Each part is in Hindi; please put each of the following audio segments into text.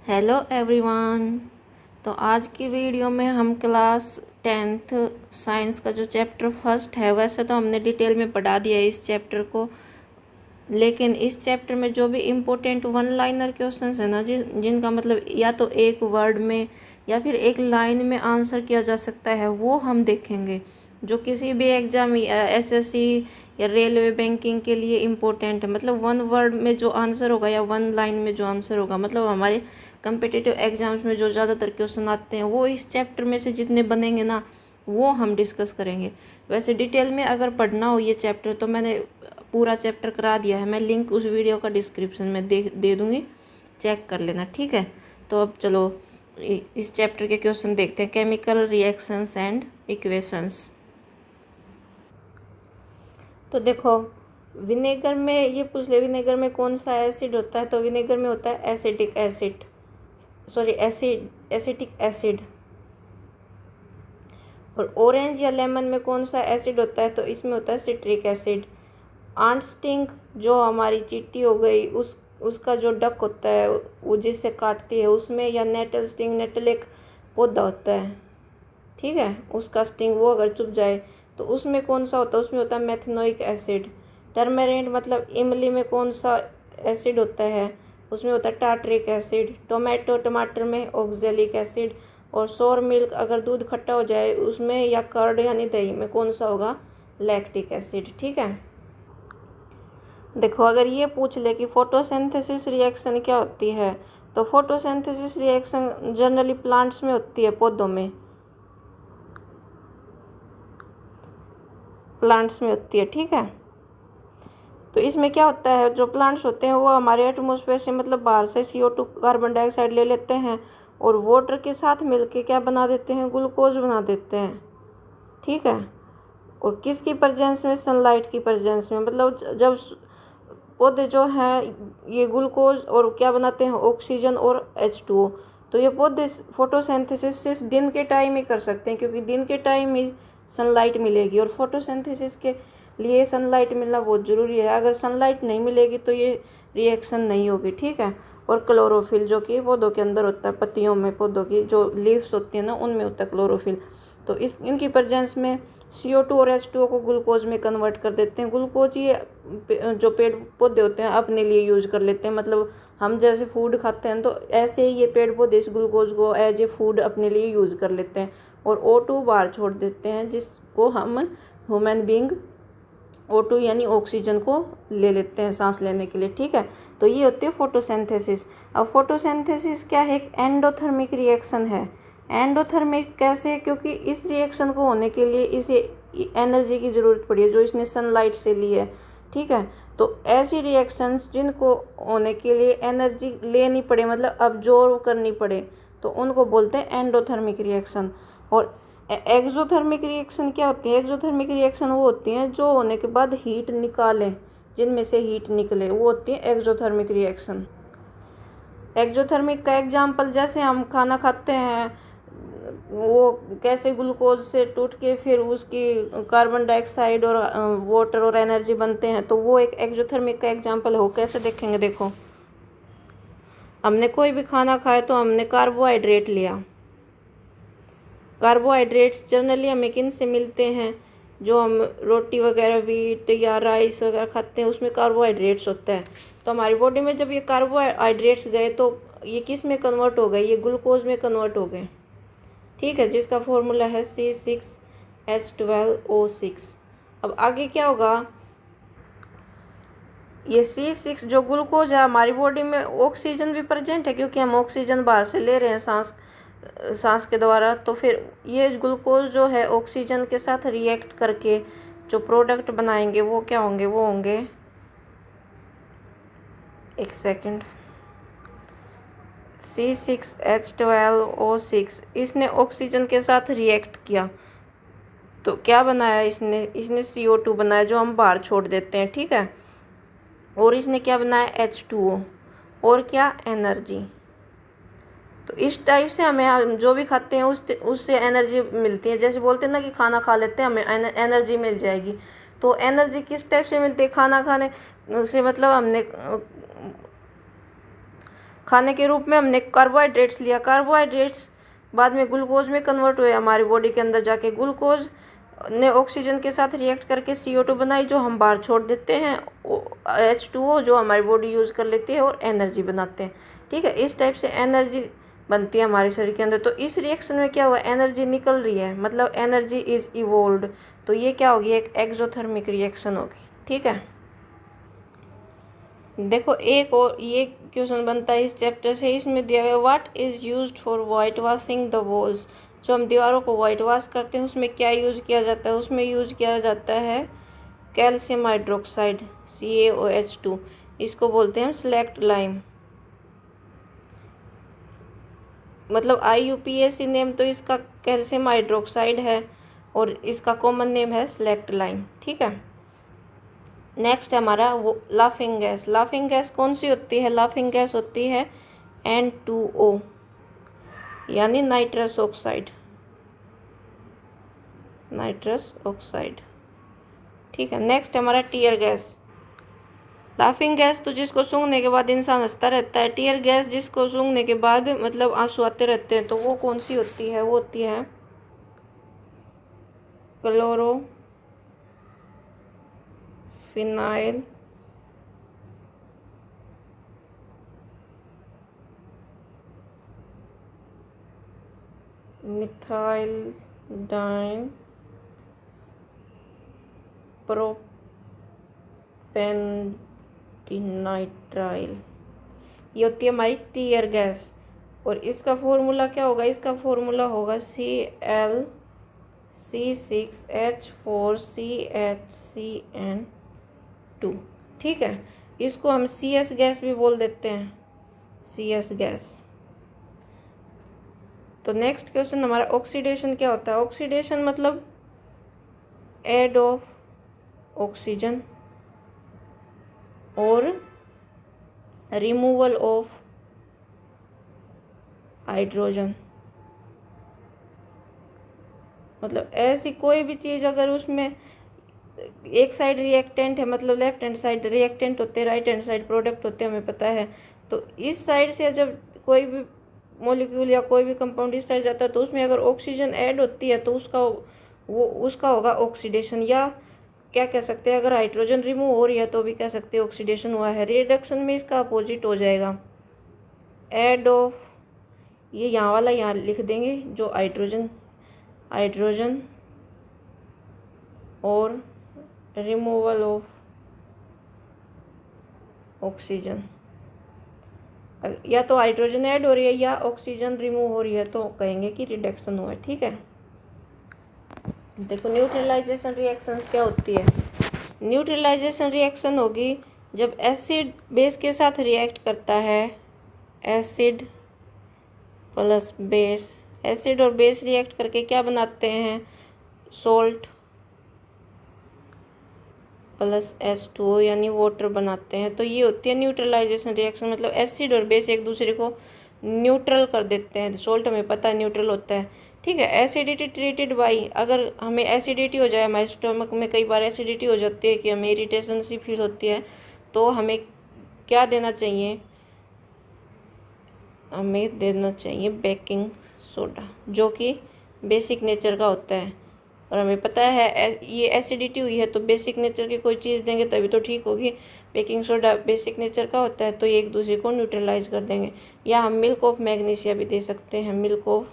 Hello everyone. तो आज की वीडियो में हम क्लास 10th साइंस का जो चैप्टर फर्स्ट है, वैसे तो हमने डिटेल में पढ़ा दिया है इस चैप्टर को, लेकिन इस चैप्टर में जो भी इम्पोर्टेंट वन लाइनर क्वेश्चंस है ना, जिनका मतलब या तो एक वर्ड में या फिर एक लाइन में आंसर किया जा सकता है, वो हम देखेंगे। जो किसी भी एग्जाम एसएससी या रेलवे बैंकिंग के लिए इम्पोर्टेंट है, मतलब वन वर्ड में जो आंसर होगा या वन लाइन में जो आंसर होगा, मतलब हमारे कम्पिटिटिव एग्जाम्स में जो ज़्यादातर क्वेश्चन आते हैं वो इस चैप्टर में से जितने बनेंगे ना, वो हम डिस्कस करेंगे। वैसे डिटेल में अगर पढ़ना हो ये चैप्टर तो मैंने पूरा चैप्टर करा दिया है, मैं लिंक उस वीडियो का डिस्क्रिप्शन में दे दूँगी, चेक कर लेना, ठीक है। तो अब चलो इस चैप्टर के क्वेश्चन देखते हैं। Chemical reactions and equations. तो देखो, विनेगर में ये पूछ ले, विनेगर में कौन सा एसिड होता है, तो विनेगर में होता है एसिटिक एसिड। और ऑरेंज या लेमन में कौन सा एसिड होता है, तो इसमें होता है सिट्रिक एसिड। आंट स्टिंग जो हमारी चींटी हो गई, उसका जो डक होता है वो जिससे काटती है उसमें, या नेटल स्टिंग, नेटल एक पौधा होता है, ठीक है, उसका स्टिंग वो अगर चुभ जाए तो उसमें कौन सा होता है, उसमें होता है मेथनोइक एसिड। टर्मेरिंट मतलब इमली में कौन सा एसिड होता है, उसमें होता है टार्टरिक एसिड। टमाटर में ऑक्जेलिक एसिड। और सोर मिल्क अगर दूध खट्टा हो जाए उसमें, या कर्ड यानी दही में कौन सा होगा, लैक्टिक एसिड, ठीक है। देखो, अगर ये पूछ ले कि फोटोसिंथेसिस रिएक्शन क्या होती है, तो फोटोसिंथेसिस रिएक्शन जनरली प्लांट्स में होती है, पौधों में, प्लांट्स में होती है, ठीक है। तो इसमें क्या होता है, जो प्लांट्स होते हैं वो हमारे एटमॉस्फेयर से, मतलब बाहर से CO2 कार्बन डाइऑक्साइड ले लेते हैं और वाटर के साथ मिलके क्या बना देते हैं, ग्लूकोज बना देते हैं, ठीक है। और किसकी प्रेजेंस में, सनलाइट की प्रेजेंस में, मतलब जब पौधे जो हैं ये ग्लूकोज और क्या बनाते हैं, ऑक्सीजन और H2O। तो ये पौधे फोटोसिंथेसिस सिर्फ दिन के टाइम ही कर सकते हैं, क्योंकि दिन के टाइम ही सनलाइट मिलेगी, और फोटोसिंथेसिस के लिए सनलाइट मिलना बहुत ज़रूरी है। अगर सनलाइट नहीं मिलेगी तो ये रिएक्शन नहीं होगी, ठीक है। और क्लोरोफिल जो कि पौधों के अंदर होता है, पत्तियों में, पौधों की जो लीव्स होती है ना, उनमें होता है क्लोरोफिल। तो इनकी प्रेजेंस में CO2 और H2O को ग्लूकोज में कन्वर्ट कर देते हैं। ग्लूकोज ये जो पेड़ पौधे होते हैं अपने लिए यूज कर लेते हैं, मतलब हम जैसे फूड खाते हैं तो ऐसे ही ये पेड़ पौधे इस ग्लूकोज को एज ए फूड अपने लिए यूज कर लेते हैं, और O2 बाहर छोड़ देते हैं, जिसको हम ह्यूमन बींग O2 यानी ऑक्सीजन को ले लेते हैं सांस लेने के लिए, ठीक है। तो ये होती है फोटोसिंथेसिस। अब फोटोसिंथेसिस क्या है, एक एंडोथर्मिक रिएक्शन है। एंडोथर्मिक कैसे, क्योंकि इस रिएक्शन को होने के लिए इसे एनर्जी की ज़रूरत पड़ी है जो इसने सनलाइट से ली है, ठीक है। तो ऐसी रिएक्शंस जिनको होने के लिए एनर्जी लेनी पड़े, मतलब अब्जॉर्व करनी पड़े, तो उनको बोलते हैं एंडोथर्मिक रिएक्शन। और एक्सोथर्मिक रिएक्शन क्या होती है, एक्सोथर्मिक रिएक्शन वो होती हैं जो होने के बाद हीट निकालें, जिनमें से हीट निकले, वो होती है एक्सोथर्मिक रिएक्शन। एक्सोथर्मिक का एग्जाम्पल, जैसे हम खाना खाते हैं, वो कैसे ग्लूकोज से टूट के फिर उसकी कार्बन डाइऑक्साइड और वाटर और एनर्जी बनते हैं, तो वो एक एक्सोथर्मिक का एग्जाम्पल हो। कैसे देखेंगे, देखो, हमने कोई भी खाना खाया तो हमने कार्बोहाइड्रेट लिया। कार्बोहाइड्रेट्स जनरली हमें किन से मिलते हैं, जो हम रोटी वगैरह, वीट या राइस वगैरह खाते हैं, उसमें कार्बोहाइड्रेट्स होता है। तो हमारी बॉडी में जब ये कार्बोहाइड्रेट्स गए तो ये किस में कन्वर्ट हो गए, ये ग्लूकोज में कन्वर्ट हो गए, ठीक है, जिसका फॉर्मूला है C6H12O6। अब आगे क्या होगा, ये C6 जो ग्लूकोज है, हमारी बॉडी में ऑक्सीजन भी प्रेजेंट है, क्योंकि हम ऑक्सीजन बाहर से ले रहे हैं सांस के द्वारा। तो फिर ये ग्लूकोज जो है ऑक्सीजन के साथ रिएक्ट करके जो प्रोडक्ट बनाएंगे वो क्या होंगे, वो होंगे, एक सेकंड, C6H12O6। इसने ऑक्सीजन के साथ रिएक्ट किया तो क्या बनाया इसने CO2 बनाया जो हम बाहर छोड़ देते हैं, ठीक है। और इसने क्या बनाया, H2O, और क्या, एनर्जी। तो इस टाइप से हमें जो भी खाते हैं उससे एनर्जी मिलती है। जैसे बोलते हैं ना कि खाना खा लेते हैं हमें एनर्जी मिल जाएगी, तो एनर्जी किस टाइप से मिलती है, खाना खाने से, मतलब हमने खाने के रूप में हमने कार्बोहाइड्रेट्स लिया, कार्बोहाइड्रेट्स बाद में ग्लूकोज में कन्वर्ट हुए हमारी बॉडी के अंदर जाके, ग्लूकोज ने ऑक्सीजन के साथ रिएक्ट करके CO2 बनाई जो हम बाहर छोड़ देते हैं, H2O जो हमारी बॉडी यूज़ कर लेती है और एनर्जी बनाते हैं। ठीक है, इस टाइप से एनर्जी बनती है हमारे शरीर के अंदर। तो इस रिएक्शन में क्या हुआ, एनर्जी निकल रही है, मतलब एनर्जी इज इवोल्व्ड। तो ये क्या होगी, एक एक्सोथर्मिक रिएक्शन होगी। ठीक है, देखो एक और ये क्वेश्चन बनता है इस चैप्टर से, इसमें दिया गया what is used for white washing the walls. जो हम दीवारों को वाइट वॉश करते हैं उसमें क्या यूज किया जाता है, उसमें यूज किया जाता है कैल्शियम हाइड्रोक्साइड CaOH2, इसको बोलते हैं हम स्लेक्ट लाइम। मतलब IUPAC नेम तो इसका कैल्शियम हाइड्रोक्साइड है और इसका कॉमन नेम है स्लेक्ट लाइम। ठीक है, नेक्स्ट है हमारा वो लाफिंग गैस। लाफिंग गैस कौन सी होती है, लाफिंग गैस होती है N2O यानी नाइट्रस ऑक्साइड, नाइट्रस ऑक्साइड। ठीक है, नेक्स्ट हमारा टीयर गैस। लाफिंग गैस तो जिसको सूंघने के बाद इंसान हंसता रहता है, टीयर गैस जिसको सूंघने के बाद मतलब आंसू आते रहते हैं। तो वो कौन सी होती है, वो होती है क्लोरोफिनाइल मिथाइल डाइन प्रोपेनडिनाइट्राइल, ये होती है हमारी टीयर गैस। और इसका फॉर्मूला क्या होगा, इसका फॉर्मूला होगा ClC6H4CHCN2। ठीक है, इसको हम CS गैस भी बोल देते हैं, CS गैस। तो नेक्स्ट क्वेश्चन हमारा ऑक्सीडेशन क्या होता है। ऑक्सीडेशन मतलब ऐड ऑफ ऑक्सीजन और रिमूवल ऑफ हाइड्रोजन। मतलब ऐसी कोई भी चीज़ अगर उसमें एक साइड रिएक्टेंट है, मतलब लेफ्ट हैंड साइड रिएक्टेंट होते हैं, राइट हैंड साइड प्रोडक्ट होते हैं, हमें पता है। तो इस साइड से जब कोई भी मॉलिक्यूल या कोई भी कंपाउंड इस साइड जाता है तो उसमें अगर ऑक्सीजन ऐड होती है तो उसका होगा ऑक्सीडेशन। या क्या कह सकते हैं, अगर हाइड्रोजन रिमूव हो रही है तो भी कह सकते हैं ऑक्सीडेशन हुआ है। रिडक्शन में इसका अपोजिट हो जाएगा, ऐड ऑफ, ये यहाँ वाला यहाँ लिख देंगे, जो हाइड्रोजन और रिमूवल ऑफ ऑक्सीजन। या तो हाइड्रोजन ऐड हो रही है या ऑक्सीजन रिमूव हो रही है तो कहेंगे कि रिडक्शन हुआ है। ठीक है, देखो न्यूट्रलाइजेशन रिएक्शन क्या होती है। न्यूट्रलाइजेशन रिएक्शन होगी जब एसिड बेस के साथ रिएक्ट करता है, एसिड प्लस बेस, एसिड और बेस रिएक्ट करके क्या बनाते हैं, सोल्ट प्लस H2O यानी वाटर बनाते हैं। तो ये होती है न्यूट्रलाइजेशन रिएक्शन, मतलब एसिड और बेस एक दूसरे को न्यूट्रल कर देते हैं। सोल्ट हमें पता है न्यूट्रल होता है। ठीक है, एसिडिटी ट्रीटेड बाई, अगर हमें एसिडिटी हो जाए, हमारे स्टमक में कई बार एसिडिटी हो जाती है कि हमें इरिटेशन सी फील होती है, तो हमें क्या देना चाहिए, हमें देना चाहिए बेकिंग सोडा, जो कि बेसिक नेचर का होता है। और हमें पता है ये एसिडिटी हुई है तो बेसिक नेचर की कोई चीज़ देंगे तभी तो ठीक होगी। बेकिंग सोडा बेसिक नेचर का होता है, तो ये एक दूसरे को न्यूट्रलाइज कर देंगे। या हम मिल्क ऑफ मैग्नीशिया भी दे सकते हैं, milk of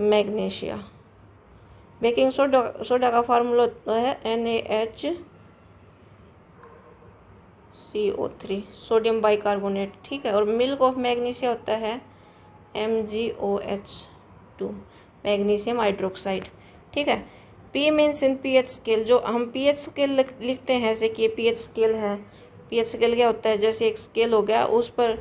magnesia. Baking soda का फार्मूला होता है NaHCO3, सोडियम बाइकार्बोनेट। ठीक है, और मिल्क ऑफ मैग्नीशिया होता है MgOH2, मैग्नीशियम हाइड्रोक्साइड। ठीक है, P means in pH scale. जो हम pH स्केल लिखते हैं ऐसे कि pH स्केल है। pH स्केल क्या होता है, जैसे एक स्केल हो गया, उस पर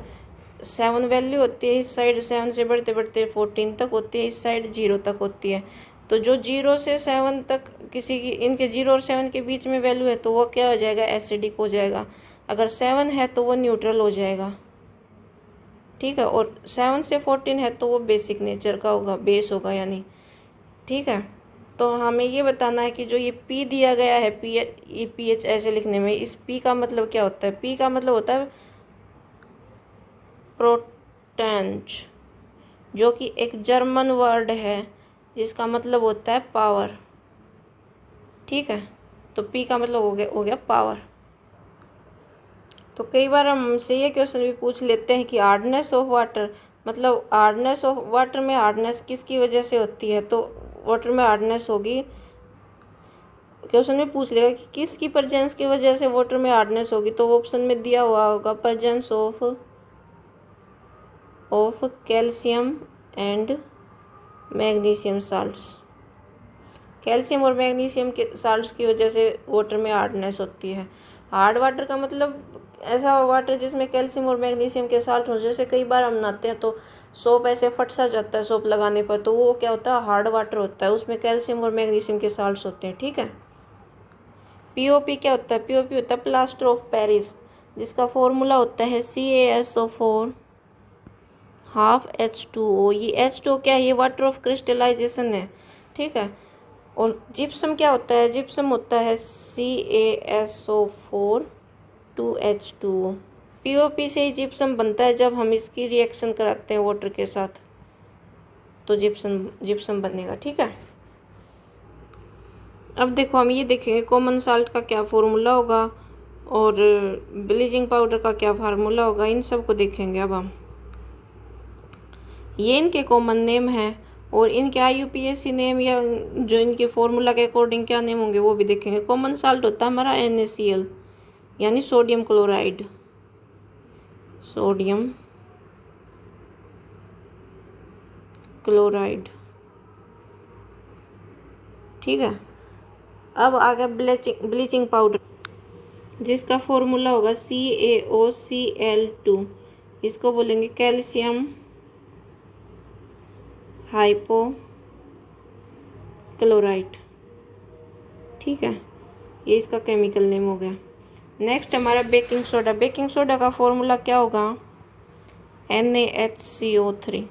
7 वैल्यू होती है, इस साइड 7 से बढ़ते बढ़ते 14 तक होती है, इस साइड 0 तक होती है। तो जो 0 से 7 तक किसी की, इनके 0 और 7 के बीच में वैल्यू है तो वो क्या हो जाएगा, एसिडिक हो जाएगा। अगर 7 है तो वो न्यूट्रल हो जाएगा। ठीक है, और 7 से 14 है तो वो बेसिक नेचर का होगा, बेस होगा यानी। ठीक है, तो हमें ये बताना है कि जो ये P दिया गया है, pH ऐसे लिखने में, इस P का मतलब क्या होता है। P का मतलब होता है पोटेंज, जो कि एक जर्मन वर्ड है जिसका मतलब होता है पावर। ठीक है, तो पी का मतलब हो गया पावर। तो कई बार हमसे ये क्वेश्चन भी पूछ लेते हैं कि हार्डनेस ऑफ वाटर, मतलब हार्डनेस ऑफ वाटर में हार्डनेस किसकी वजह से होती है। तो वाटर में हार्डनेस होगी, क्वेश्चन में पूछ लेगा कि किसकी प्रेजेंस की वजह से वाटर में हार्डनेस होगी। तो ऑप्शन में दिया हुआ होगा presence of calcium and magnesium salts. Calcium और मैग्नीशियम के साल्ट्स की वजह से वाटर में हार्डनेस होती है। हार्ड वाटर का मतलब ऐसा वाटर जिसमें कैल्शियम और मैग्नीशियम के साल्ट हो। जैसे कई बार हम नहाते हैं तो सोप ऐसे फट सा जाता है सोप लगाने पर, तो वो क्या होता है, हार्ड वाटर होता है, उसमें कैल्शियम और मैग्नीशियम के साल्ट्स होते हैं। ठीक है। पीओपी क्या होता है, पीओपी होता है प्लास्टर ऑफ पेरिस, जिसका फॉर्मूला होता है CaSO4 ½ H2O। ये H2O क्या है, ये वाटर ऑफ क्रिस्टलाइजेशन है। ठीक है। और जिप्सम क्या होता है, जिप्सम होता है CaSO4 2H2O। पीओपी से ही जिप्सम बनता है, जब हम इसकी रिएक्शन कराते हैं वाटर के साथ तो जिप्सम बनेगा। ठीक है। अब देखो हम ये देखेंगे कॉमन साल्ट का क्या फॉर्मूला होगा और ब्लीचिंग पाउडर का क्या फार्मूला होगा, इन सब को देखेंगे। अब हम ये इनके कॉमन नेम है और इनके IUPAC नेम या जो इनके फॉर्मूला के अकॉर्डिंग क्या नेम होंगे वो भी देखेंगे। कॉमन साल्ट होता है हमारा NaCl यानी सोडियम क्लोराइड, सोडियम क्लोराइड। ठीक है। अब आ गया ब्लीचिंग पाउडर, जिसका फॉर्मूला होगा CaOCl2। इसको बोलेंगे कैल्शियम हाइपो क्लोराइड। ठीक है, ये इसका केमिकल नेम हो गया। नेक्स्ट हमारा बेकिंग सोडा। बेकिंग सोडा का फॉर्मूला क्या होगा, NaHCO3,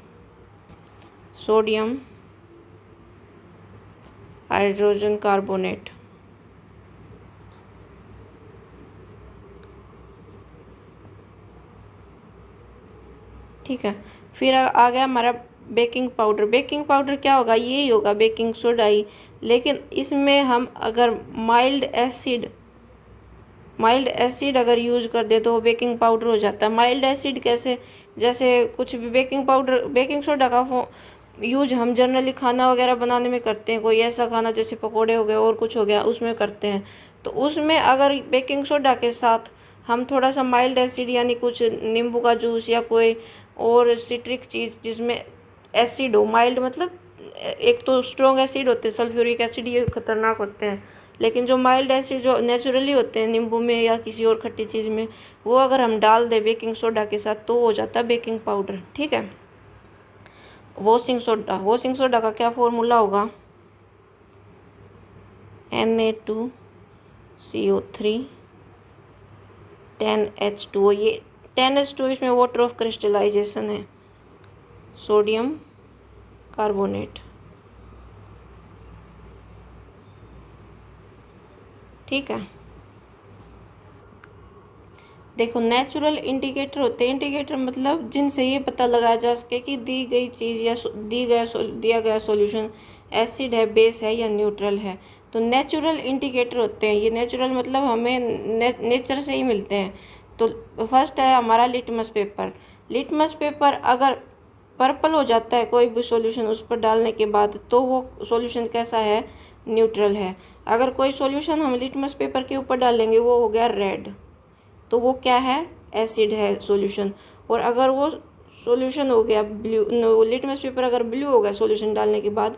सोडियम हाइड्रोजन कार्बोनेट। ठीक है। फिर आ गया हमारा बेकिंग पाउडर। बेकिंग पाउडर क्या होगा, यही होगा बेकिंग सोडा ही, लेकिन इसमें हम अगर माइल्ड एसिड अगर यूज कर दे तो वो बेकिंग पाउडर हो जाता है। माइल्ड एसिड कैसे, जैसे कुछ भी बेकिंग सोडा का यूज हम जनरली खाना वगैरह बनाने में करते हैं। कोई ऐसा खाना जैसे पकोड़े हो गए और कुछ हो गया उसमें करते हैं, तो उसमें अगर बेकिंग सोडा के साथ हम थोड़ा सा माइल्ड एसिड यानी कुछ नींबू का जूस या कोई और सिट्रिक चीज़ जिसमें एसिड हो, माइल्ड मतलब एक तो स्ट्रॉन्ग एसिड होते हैं सल्फ्यूरिक एसिड, ये खतरनाक होते हैं, लेकिन जो माइल्ड एसिड जो नेचुरली होते हैं नींबू में या किसी और खट्टी चीज़ में, वो अगर हम डाल दें बेकिंग सोडा के साथ तो हो जाता है बेकिंग पाउडर। ठीक है। वॉशिंग सोडा का क्या फॉर्मूला होगा, Na2CO3 10H2O। ये 10H2O इसमें वाटर ऑफ क्रिस्टलाइजेशन है, सोडियम कार्बोनेट। ठीक है। देखो नेचुरल इंडिकेटर होते हैं, इंडिकेटर मतलब जिनसे ये पता लगाया जा सके कि दी गई चीज़ या दिया गया सॉल्यूशन एसिड है, बेस है या न्यूट्रल है। तो नेचुरल इंडिकेटर होते हैं ये, नेचुरल मतलब हमें नेचर से ही मिलते हैं। तो फर्स्ट है हमारा लिटमस पेपर। लिटमस पेपर अगर पर्पल हो जाता है कोई भी सॉल्यूशन उस पर डालने के बाद तो वो सॉल्यूशन कैसा है, न्यूट्रल है। अगर कोई सॉल्यूशन हम लिटमस पेपर के ऊपर डालेंगे वो हो गया रेड, तो वो क्या है, एसिड है सॉल्यूशन। और अगर वो सॉल्यूशन हो गया ब्लू, लिटमस पेपर अगर ब्लू हो गया सॉल्यूशन डालने के बाद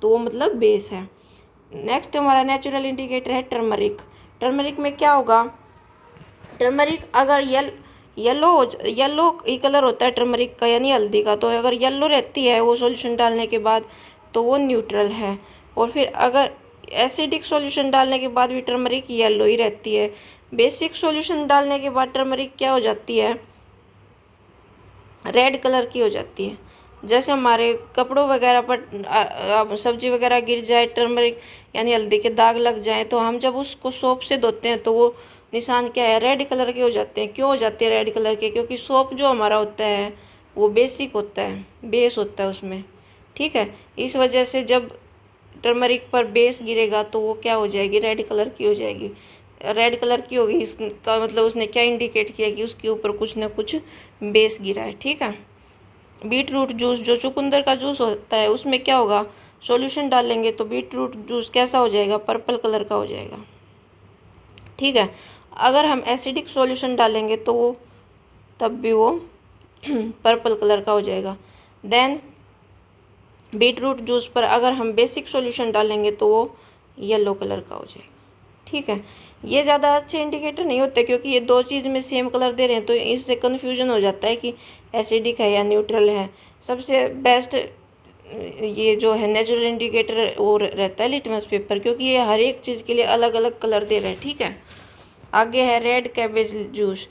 तो वो मतलब बेस है। नेक्स्ट हमारा नेचुरल इंडिकेटर है टर्मरिक। टर्मरिक में क्या होगा, टर्मरिक अगर येलो ही कलर होता है टर्मरिक का यानी हल्दी का, तो अगर येलो रहती है वो सॉल्यूशन डालने के बाद तो वो न्यूट्रल है। और फिर अगर एसिडिक सॉल्यूशन डालने के बाद भी टर्मरिक येलो ही रहती है। बेसिक सॉल्यूशन डालने के बाद टर्मरिक क्या हो जाती है, रेड कलर की हो जाती है। जैसे हमारे कपड़ों वगैरह पर सब्जी वगैरह गिर जाए, टर्मरिक यानी हल्दी के दाग लग जाए, तो हम जब उसको सोप से धोते हैं तो वो निशान क्या है, रेड कलर के हो जाते हैं। क्यों हो जाते हैं रेड कलर के? क्योंकि सोप जो हमारा होता है वो बेसिक होता है, बेस होता है उसमें, ठीक है। इस वजह से जब टर्मरिक पर बेस गिरेगा तो वो क्या हो जाएगी, रेड कलर की हो जाएगी। रेड कलर की होगी, इसका मतलब उसने क्या इंडिकेट किया कि उसके ऊपर कुछ ना कुछ बेस गिरा है, ठीक है। बीट रूट जूस, जो चुकंदर का जूस होता है, उसमें क्या होगा, सॉल्यूशन डालेंगे तो बीट रूट जूस कैसा हो जाएगा, पर्पल कलर का हो जाएगा, ठीक है। अगर हम एसिडिक सॉल्यूशन डालेंगे तो वो तब भी वो पर्पल कलर का हो जाएगा। देन बीट रूट जूस पर अगर हम बेसिक सॉल्यूशन डालेंगे तो वो येलो कलर का हो जाएगा, ठीक है। ये ज़्यादा अच्छे इंडिकेटर नहीं होते क्योंकि ये दो चीज़ में सेम कलर दे रहे हैं, तो इससे कन्फ्यूजन हो जाता है कि एसिडिक है या न्यूट्रल है। सबसे बेस्ट ये जो है नेचुरल इंडिकेटर वो रहता है लिटमस पेपर, क्योंकि ये हर एक चीज़ के लिए अलग अलग कलर दे रहे हैं, ठीक है। आगे है रेड कैबेज जूस,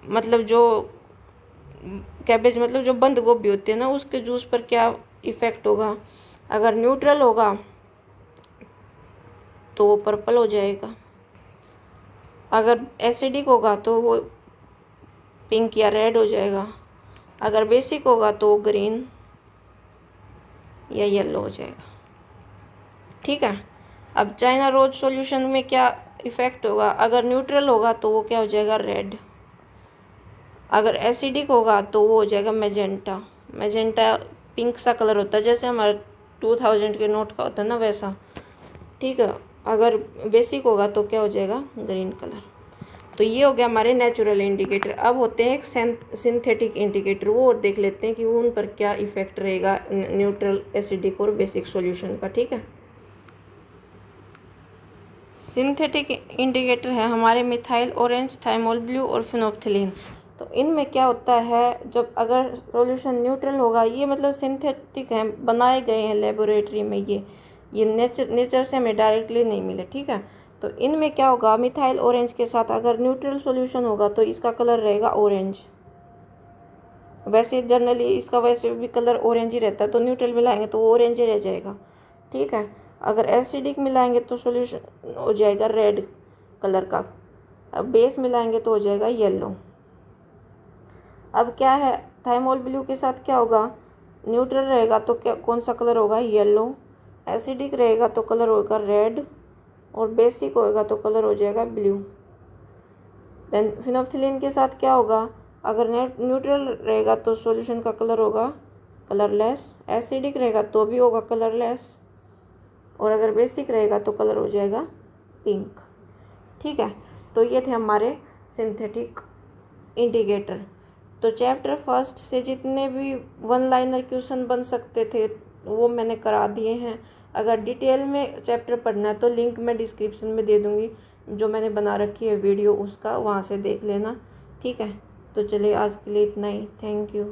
मतलब जो कैबेज मतलब जो बंद गोभी होती है ना, उसके जूस पर क्या इफ़ेक्ट होगा। अगर न्यूट्रल होगा तो वो पर्पल हो जाएगा, अगर एसिडिक होगा तो वो पिंक या रेड हो जाएगा, अगर बेसिक होगा तो वो ग्रीन या येलो हो जाएगा, ठीक है। अब चाइना रोज सॉल्यूशन में क्या इफ़ेक्ट होगा, अगर न्यूट्रल होगा तो वो क्या हो जाएगा, रेड। अगर एसिडिक होगा तो वो हो जाएगा मैजेंटा। मैजेंटा पिंक सा कलर होता है, जैसे हमारा 2000 के नोट का होता है ना, वैसा, ठीक है। अगर बेसिक होगा तो क्या हो जाएगा, ग्रीन कलर। तो ये हो गया हमारे नेचुरल इंडिकेटर। अब होते हैं एक सिंथेटिक इंडिकेटर, वो और देख लेते हैं कि वो उन पर क्या इफेक्ट रहेगा न्यूट्रल, एसिडिक और बेसिक सॉल्यूशन का, ठीक है। सिंथेटिक इंडिकेटर है हमारे मिथाइल ऑरेंज, थाइमोल ब्लू और फिनोप्थिलीन। तो इनमें क्या होता है, जब अगर सॉल्यूशन न्यूट्रल होगा, ये मतलब सिंथेटिक हैं, बनाए गए हैं लेबोरेटरी में, ये नेचर से हमें डायरेक्टली नहीं मिले, ठीक है। तो इनमें क्या होगा, मिथाइल ऑरेंज के साथ अगर न्यूट्रल सॉल्यूशन होगा तो इसका कलर रहेगा ऑरेंज। वैसे जनरली इसका वैसे भी कलर ऑरेंज ही रहता है, तो न्यूट्रल मिलाएंगे तो ऑरेंज ही रह जाएगा, ठीक है। अगर एसिडिक मिलाएंगे तो सॉल्यूशन हो जाएगा रेड कलर का, अब बेस मिलाएंगे तो हो जाएगा येलो। अब क्या है, थाइमोल ब्लू के साथ क्या होगा, न्यूट्रल रहेगा तो क्या कौन सा कलर होगा, येलो। एसिडिक रहेगा तो कलर होगा रेड, और बेसिक होएगा तो कलर हो जाएगा ब्लू। देन फिनोप्थिलीन के साथ क्या होगा, अगर न्यूट्रल रहेगा तो सॉल्यूशन का कलर होगा कलरलेस, एसिडिक रहेगा तो भी होगा कलरलेस, और अगर बेसिक रहेगा तो कलर हो जाएगा पिंक, ठीक है। तो ये थे हमारे सिंथेटिक इंडिकेटर। तो चैप्टर फर्स्ट से जितने भी वन लाइनर क्वेश्चन बन सकते थे वो मैंने करा दिए हैं। अगर डिटेल में चैप्टर पढ़ना है तो लिंक मैं डिस्क्रिप्शन में दे दूँगी, जो मैंने बना रखी है वीडियो उसका, वहाँ से देख लेना, ठीक है। तो चलिए आज के लिए इतना ही, थैंक यू।